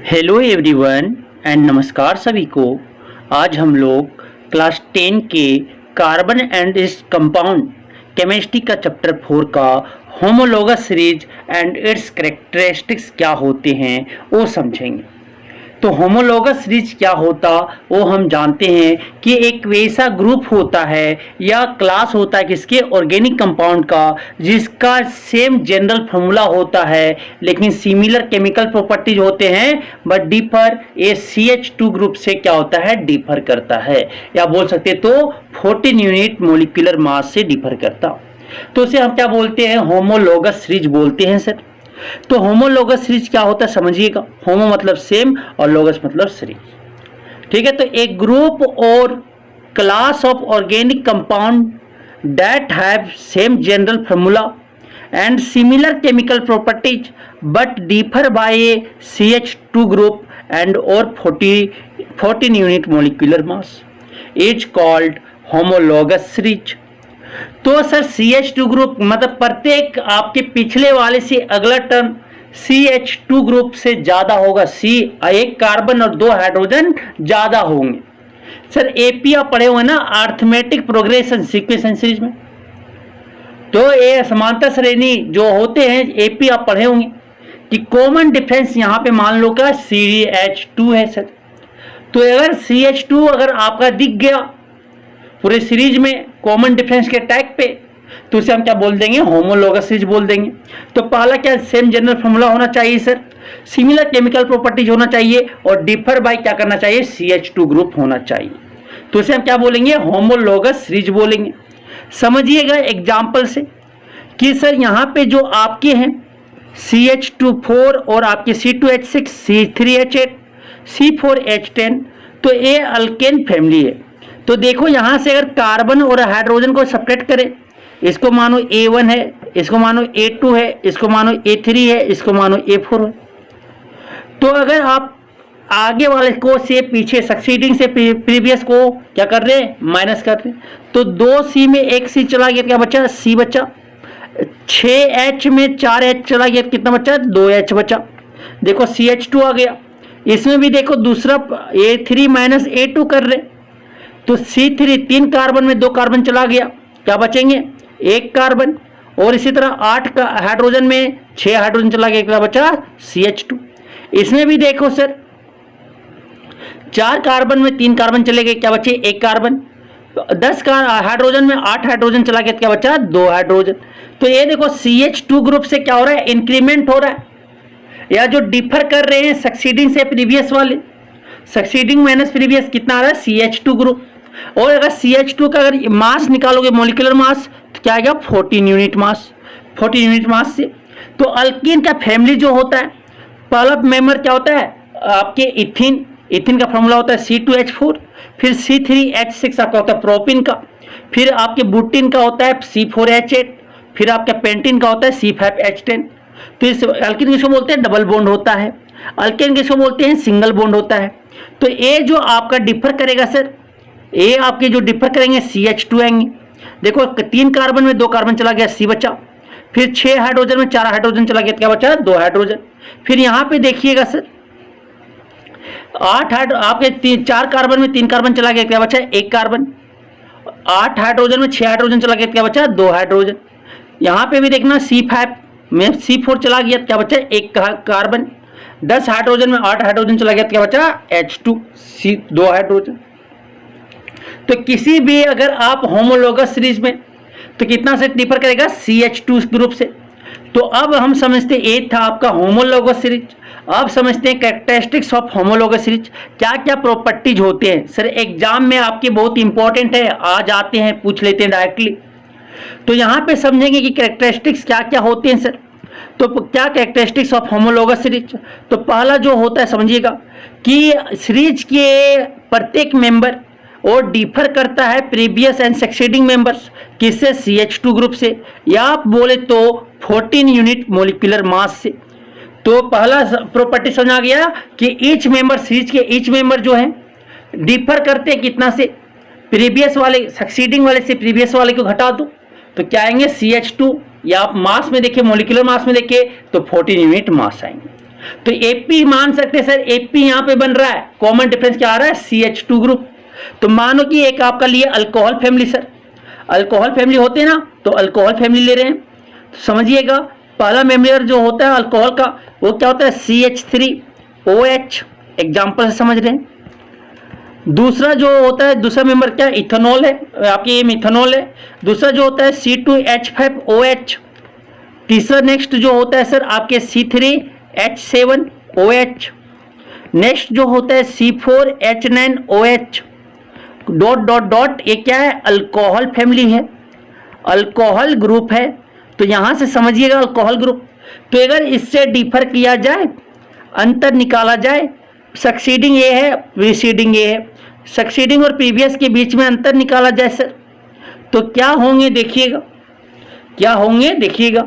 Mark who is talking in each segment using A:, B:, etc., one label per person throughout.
A: Hello everyone and नमस्कार सभी को। आज हम लोग क्लास 10 के carbon and its compound chemistry का चैप्टर 4 का homologous series and it's characteristics क्या होते हैं वो समझेंगे। तो होमोलोगस सीरीज क्या होता वो हम जानते हैं कि एक वैसा ग्रुप होता है या क्लास होता है किसके ऑर्गेनिक कंपाउंड का जिसका सेम जनरल फॉर्मूला होता है लेकिन सिमिलर केमिकल प्रॉपर्टीज होते हैं बट डिफर ये CH2 ग्रुप से क्या होता है डिफर करता है या बोल सकते तो 14 यूनिट मोलिकुलर मास से डिफर करता। तो उसे हम क्या बोलते हैं होमोलोगस सीरीज बोलते हैं सर। तो होमोलोगस सीरीज क्या होता है समझिएगा। होमो मतलब सेम और लोगस मतलब सीरीज। ठीक है, तो एक ग्रुप और class of organic compound that have same general formula and similar chemical properties but differ by CH2 group and और 14 unit molecular mass is called homologous series. तो सर CH2 ग्रुप मतलब प्रत्येक आपके पिछले वाले से अगला टर्म CH2 ग्रुप से ज्यादा होगा। एक कार्बन और 2 हाइड्रोजन ज्यादा होंगे। सर AP आप पढ़े हुए ना अर्थमेटिक प्रोग्रेशन सीक्वेंस सीरीज में। तो ये समांतर श्रेणी जो होते हैं AP आप पढ़े होंगे कि कॉमन डिफरेंस यहाँ पे मान लो का CH2 है सर। तो अगर CH2 अगर आपका दिख गया पूरे सीरीज में कॉमन डिफरेंस के टैग पे तो उसे हम क्या बोल देंगे होमोलोगस सीरीज बोल देंगे। तो पहला क्या सेम जनरल फॉर्मूला होना चाहिए सर, सिमिलर केमिकल प्रॉपर्टीज होना चाहिए और डिफर बाय क्या करना चाहिए CH2 ग्रुप होना चाहिए। तो उसे हम क्या बोलेंगे होमोलोगस सीरीज बोलेंगे। समझिएगा एग्जाम्पल से कि सर यहाँ पे जो आपके हैं CH2 और आपके C2H6 C3H8 C4H10 तो ये अल्केन फैमिली है। तो देखो यहां से अगर कार्बन और हाइड्रोजन को सेपरेट करें, इसको मानो A1 है, इसको मानो A2 है, इसको मानो A3 है, इसको मानो A4 है। तो अगर आप आगे वाले को से पीछे सक्सीडिंग से प्रीवियस को क्या कर रहे हैं माइनस कर रहे हैं, तो 2C में 1C चला गया, क्या बचा C बचा। 6H में 4H चला गया, कितना बचा 2H बचा। देखो CH2 आ गया, इसमें भी देखो दूसरा A3 माइनस A2 कर रहे, तो C3 3 कार्बन में 2 कार्बन चला गया, क्या बचेंगे 1 कार्बन। और इसी तरह 8 का हाइड्रोजन में 6 हाइड्रोजन चला गया, क्या बचा CH2। इसमें भी देखो सर 4 कार्बन में 3 कार्बन चले गए, क्या बचे 1 कार्बन। 10 का हाइड्रोजन में 8 हाइड्रोजन चला गया, क्या बचा 2 हाइड्रोजन। तो ये देखो CH2 ग्रुप से क्या हो रहा है इंक्रीमेंट हो रहा है या जो डिफर कर रहे हैं सक्सीडिंग से प्रीवियस वाले, सक्सीडिंग माइनस प्रीवियस कितना आ रहा है CH2 ग्रुप। और अगर CH2 का अगर मास निकालोगे मोलिकुलर मास तो क्या आएगा 14 यूनिट मास। 14 यूनिट मास से तो अल्कीन का फैमिली जो होता है पहला मेंबर क्या होता है आपके इथिन। इथिन का फॉर्मूला होता है C2H4, फिर C3H6 आपका होता है प्रोपिन का, फिर आपके बुटीन का होता है C4H8, फिर आपका पेंटिन का होता है C5H10। तो इस अल्कीन किसको बोलते हैं डबल बॉन्ड होता है, अल्केन किसको बोलते हैं सिंगल बॉन्ड होता है। तो ये जो आपका डिफर करेगा सर, ये आपके जो डिफर करेंगे CH2 आएंगे। देखो 3 कार्बन में 2 कार्बन चला गया C बचा, फिर 6 हाइड्रोजन में 4 हाइड्रोजन चला गया, क्या बचा 2 हाइड्रोजन। फिर यहाँ पे देखिएगा सर 4 कार्बन में 3 कार्बन चला गया, क्या बचा 1 कार्बन। 8 हाइड्रोजन में 6 हाइड्रोजन चला गया, क्या बचा 2 हाइड्रोजन। यहाँ पे भी देखना C5 में C4 चला गया, क्या बचा 1 कार्बन। 10 हाइड्रोजन में 8 हाइड्रोजन चला गया, क्या बचा H2 2 हाइड्रोजन। तो किसी भी अगर आप होमोलोगस सीरीज में तो कितना से डिफर करेगा CH2 ग्रुप से। तो अब हम समझते ये था आपका होमोलोगस सीरीज। अब समझते हैं कैरेक्टरिस्टिक्स ऑफ होमोलोगस सीरीज, क्या क्या प्रॉपर्टीज होते हैं। सर एग्जाम में आपके बहुत इंपॉर्टेंट है, आज आते हैं पूछ लेते हैं डायरेक्टली। तो यहाँ पे समझेंगे कि कैरेक्टरिस्टिक्स क्या क्या होते हैं सर। तो क्या कैरेक्टरिस्टिक्स ऑफ होमोलोगस सीरीज, तो पहला जो होता है समझिएगा कि सीरीज के प्रत्येक मेंबर और डिफर करता है प्रीवियस एंड सक्सीडिंग मेंबर्स किससे CH2 ग्रुप से, या आप बोले तो 14 यूनिट मोलिकुलर मास से। तो पहला प्रॉपर्टी समझ आ गया कि ईच मेंबर सीरीज के ईच मेंबर जो है डिफर करते हैं कितना से प्रीवियस वाले, सक्सीडिंग वाले से प्रीवियस वाले को घटा दो तो क्या आएंगे CH2, या आप मास में देखिए मोलिकुलर मास में देखिए तो 14 यूनिट मास आएंगे। तो एपी मान सकते हैं सर, एपी यहां पे बन रहा है, कॉमन डिफरेंस क्या आ रहा है, CH2 ग्रुप। तो मानो कि एक आपका लिए alcohol family sir, alcohol family होते हैं ना, तो अल्कोहल फैमिली ले रहे हैं, तो समझिएगा पहला मेंबर जो होता है अल्कोहल का वो क्या होता है, CH3OH, एग्जांपल से समझ रहे हैं। दूसरा जो होता है, दूसरा मेंबर क्या है, इथेनॉल है, आपके ये मिथेनॉल है। दूसरा जो होता है C2H5OH। तीसरा नेक्स्ट जो होता है सर आपके C3H7OH। नेक्स्ट जो होता है C4H9OH। डॉट डॉट डॉट, ये क्या है, अल्कोहल फैमिली है, अल्कोहल ग्रुप है। तो यहां से समझिएगा अल्कोहल ग्रुप। तो अगर इससे डिफर किया जाए, अंतर निकाला जाए, सक्सीडिंग ये है, प्रीसीडिंग ये है, सक्सीडिंग और प्रीवियस के बीच में अंतर निकाला जाए सर, तो क्या होंगे देखिएगा, क्या होंगे देखिएगा।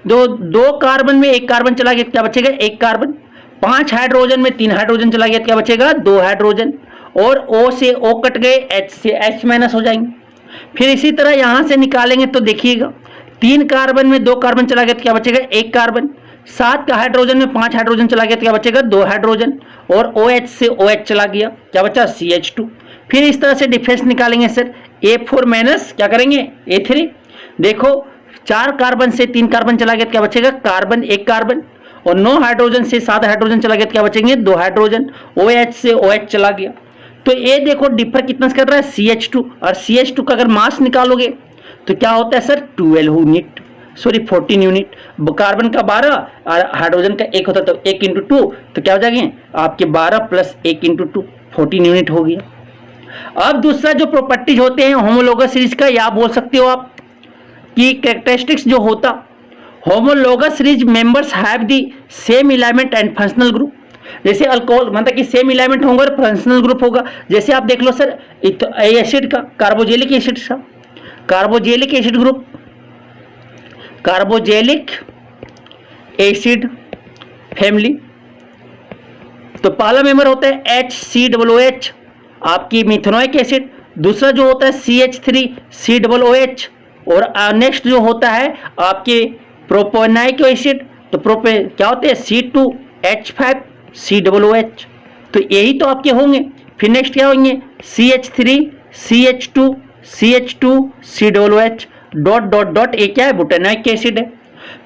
A: दो कार्बन में एक कार्बन चला गया, क्या बचेगा, एक कार्बन। 5 हाइड्रोजन में 3 हाइड्रोजन चला गया, क्या बचेगा, 2 हाइड्रोजन। और O से O कट गए, H से H माइनस हो जाएंगे। फिर इसी तरह यहां से निकालेंगे तो देखिएगा 3 कार्बन में 2 कार्बन चला गया तो क्या बचेगा, 1 कार्बन। 7 का हाइड्रोजन में 5 हाइड्रोजन चला गया तो क्या बचेगा, 2 हाइड्रोजन। और OH से OH चला गया, क्या बचा, CH2। फिर इस तरह से डिफरेंस निकालेंगे सर, A4 माइनस क्या करेंगे, A3। देखो 4 कार्बन से 3 कार्बन चला गया तो क्या बचेगा, कार्बन, 1 कार्बन। और 9 हाइड्रोजन से 7 हाइड्रोजन चला गया तो क्या बचेंगे, 2 हाइड्रोजन। OH से OH चला गया। तो ये देखो डिफर कितना कर रहा है, CH2। और CH2 का अगर मास निकालोगे तो क्या होता है sir, 12 unit, sorry 14 unit. Carbon का 12 और हाइड्रोजन का 1 होता, तो 1 × 2 तो क्या हो जाएंगे आपके 12 + 1 × 2 14 यूनिट हो गया। अब दूसरा जो प्रॉपर्टीज होते हैं होमोलोगस सीरीज का, या बोल सकते हो आप कि कैरेक्टरिस्टिक्स जो होता, homologous series members have the same element and functional group. जैसे अल्कोहल मतलब कि सेम एलिमेंट होंगे और फंक्शनल ग्रुप होगा। जैसे आप देख लो सर एसिड का, कार्बोजेलिक एसिड का, carboxylic acid group, carboxylic acid family. तो पहला मेंबर होता है HCOOH, आपकी मिथेनोइक एसिड। दूसरा जो होता है CH3COOH। और नेक्स्ट जो होता है आपके प्रोपेनोइक एसिड, तो प्रोपे क्या होते हैं, C2H5COOH। तो यही तो आपके होंगे। फिर नेक्स्ट क्या होंगे, CH3CH2CH2COOH डॉट डॉट डॉट, ये क्या है, बुटानोइक एसिड है।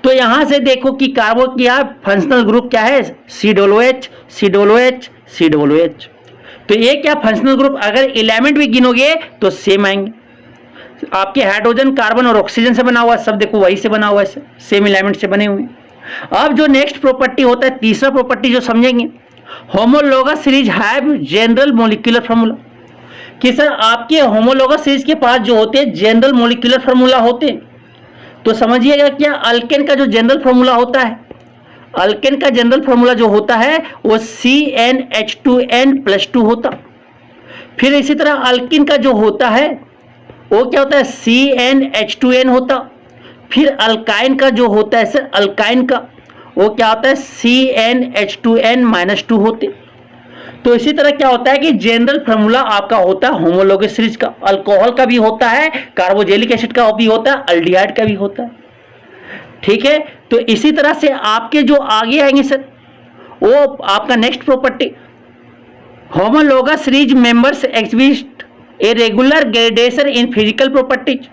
A: तो यहां से देखो कि कार्बो क्या फंक्शनल ग्रुप क्या है, COOH। तो ये क्या फंक्शनल ग्रुप, अगर एलिमेंट भी गिनोगे तो सेम आएंगे। आपके हाइड्रोजन, कार्बन और ऑक्सीजन से बना हुआ है, सब देखो वही से बना हुआ है, सेम एलिमेंट से बने हुए हैं। अब जो नेक्स्ट प्रॉपर्टी होता है, तीसरा प्रॉपर्टी जो समझेंगे, homologous series have general molecular formula. कि सर आपके होमोलोगस सीरीज के पास जो होते हैं जनरल मॉलिक्यूलर फार्मूला होते हैं। तो समझिएगा क्या, अल्केन का जो जनरल फार्मूला होता है, अल्केन का जनरल फार्मूला जो होता है वो CnH2n+2 होता। फिर इसी तरह अल्किन का जो होता है वो क्या होता है, CnH2n होता। फिर अल्काइन का जो होता है सर, अल्काइन का वो क्या होता है, CnH2n-2 होते। तो इसी तरह क्या होता है कि जनरल फार्मूला आपका होता है होमोलोगस सीरीज का, अल्कोहल का भी होता है, कार्बोजेलिक एसिड का भी होता है, अल्डिहाइड का भी होता है। ठीक है, तो इसी तरह से आपके जो आगे आएंगे सर, वो आपका next property, homologous series members exist a regular gradation in physical properties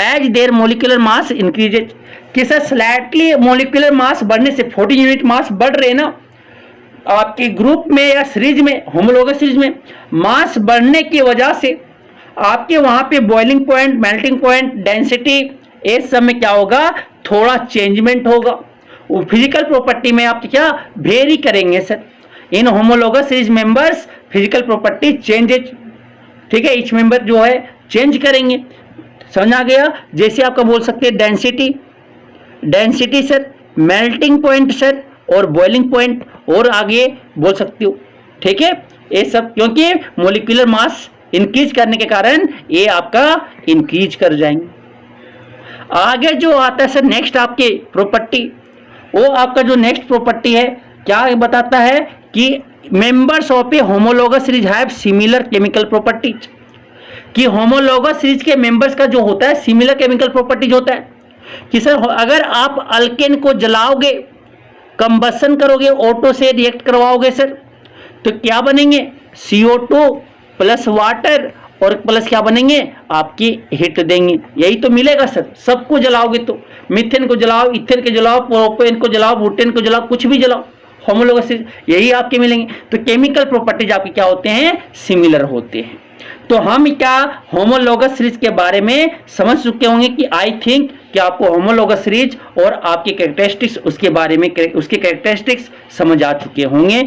A: as their molecular mass increases. कि सर स्लाइटली मोलिकुलर मास बढ़ने से 40 यूनिट मास बढ़ रहे ना आपके ग्रुप में या सीरीज में, होमोलोगस सीरीज में मास बढ़ने की वजह से आपके वहां पे boiling point, melting point, density, ये सब में क्या होगा, थोड़ा चेंजमेंट होगा। वो फिजिकल प्रॉपर्टी में आप क्या वेरी करेंगे sir, in homologous series members physical property changes. ठीक है, ईच मेंबर जो है चेंज करेंगे। समझ आ गया। जैसे आपका बोल सकते हैं density, density sir, melting point sir, और बॉइलिंग पॉइंट, और आगे बोल सकते हो। ठीक है, ये सब क्योंकि मोलिकुलर मास इंक्रीज करने के कारण ये आपका इंक्रीज कर जाएंगे। आगे जो आता है सर नेक्स्ट आपके प्रॉपर्टी, वो आपका जो नेक्स्ट प्रॉपर्टी है क्या बताता है कि members of A homologous series have similar chemical properties. कि होमोलोगस सीरीज के मेंबर्स का जो होता है सिमिलर केमिकल प्रॉपर्टीज होता है। कि सर अगर आप अल्केन को जलाओगे कंबसन करोगे, ऑटो से रिएक्ट करवाओगे सर, तो क्या बनेंगे CO2 प्लस वाटर और प्लस क्या बनेंगे आपकी हीट देंगे, यही तो मिलेगा सर। सबको जलाओगे तो मीथेन को जलाओ, इथेन को जलाओ, प्रोपेन को जलाओ, बुटेन को जलाओ, कुछ भी जलाओ, होमोलोगस यही आपके मिलेंगे। तो केमिकल प्रॉपर्टीज आपके क्या होते हैं सिमिलर होते हैं। तो हम क्या होमोलोगस सीरीज के बारे में समझ चुके होंगे कि आई थिंक कि आपको होमोलोगस सीरीज और आपके कैरेक्टरिस्टिक्स उसके बारे में उसके कैरेक्टरिस्टिक्स समझ आ चुके होंगे।